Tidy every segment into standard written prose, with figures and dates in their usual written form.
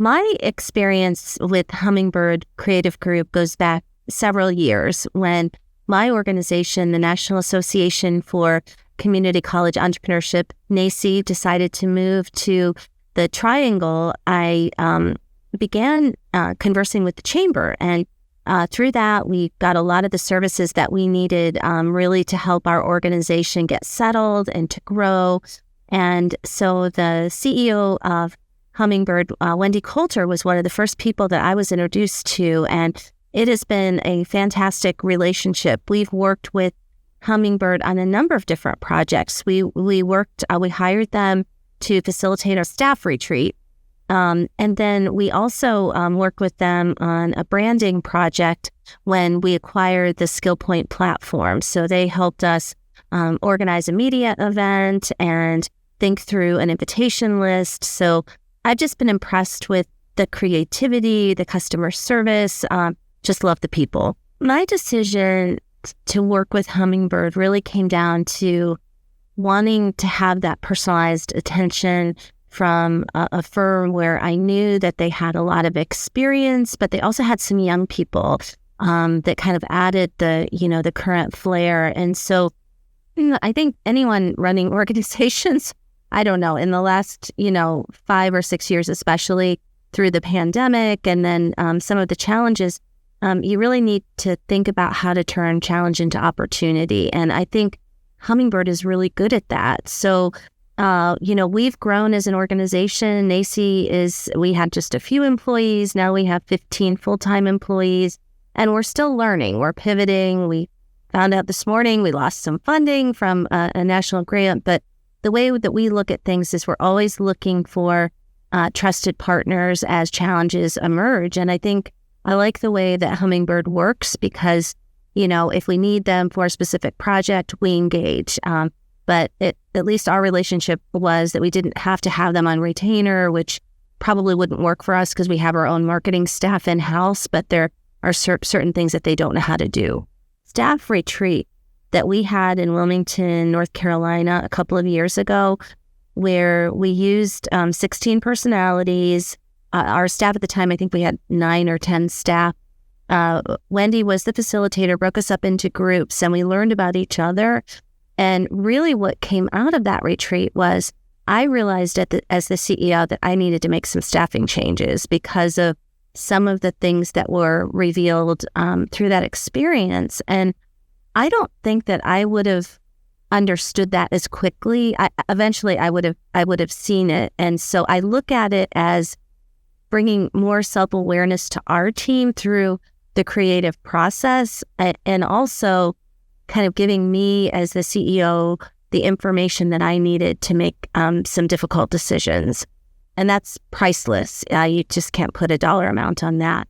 My experience with Hummingbird Creative Group goes back several years when my organization, the National Association for Community College Entrepreneurship, NACCE, decided to move to the Triangle. I began conversing with the chamber, and through that, we got a lot of the services that we needed really to help our organization get settled and to grow. And so the CEO of Hummingbird, Wendy Coulter, was one of the first people that I was introduced to, and it has been a fantastic relationship. We've worked with Hummingbird on a number of different projects. We hired them to facilitate our staff retreat. And then we also worked with them on a branding project when we acquired the SkillPoint platform. So they helped us organize a media event and think through an invitation list. So I've just been impressed with the creativity, the customer service, just love the people. My decision to work with Hummingbird really came down to wanting to have that personalized attention from a firm where I knew that they had a lot of experience, but they also had some young people that kind of added the current flair. And so I think anyone running organizations, I don't know, in the last, 5 or 6 years, especially through the pandemic and then some of the challenges, you really need to think about how to turn challenge into opportunity. And I think Hummingbird is really good at that. So, we've grown as an organization. NACCE we had just a few employees. Now we have 15 full-time employees, and we're still learning. We're pivoting. We found out this morning we lost some funding from a national grant, but the way that we look at things is we're always looking for trusted partners as challenges emerge. And I think I like the way that Hummingbird works because, if we need them for a specific project, we engage. But at least our relationship was that we didn't have to have them on retainer, which probably wouldn't work for us because we have our own marketing staff in-house, but there are certain things that they don't know how to do. Staff retreat that we had in Wilmington, North Carolina a couple of years ago, where we used 16 personalities. Our staff at the time, I think we had 9 or 10 staff. Wendy was the facilitator, broke us up into groups, and we learned about each other. And really what came out of that retreat was I realized as the CEO that I needed to make some staffing changes because of some of the things that were revealed through that experience. And I don't think that I would have understood that as quickly. Eventually I would have seen it. And so I look at it as bringing more self-awareness to our team through the creative process and also kind of giving me as the CEO the information that I needed to make some difficult decisions. And that's priceless. You just can't put a dollar amount on that.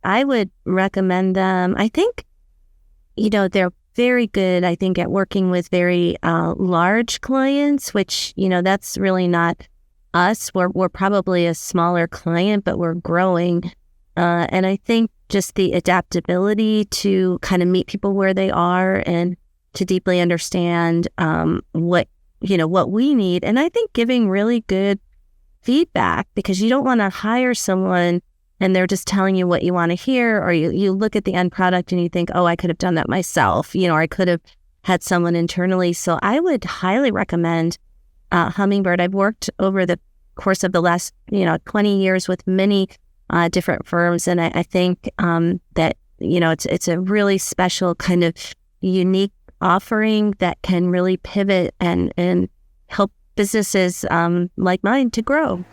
I would recommend them. I think, they're very good, I think, at working with very large clients, which, that's really not us. We're probably a smaller client, but we're growing. And I think just the adaptability to kind of meet people where they are and to deeply understand what we need. And I think giving really good feedback, because you don't want to hire someone and they're just telling you what you want to hear, or you look at the end product and you think, oh, I could have done that myself, or I could have had someone internally. So I would highly recommend Hummingbird. I've worked over the course of the last 20 years with many different firms, and I think that it's a really special kind of unique offering that can really pivot and help businesses like mine to grow.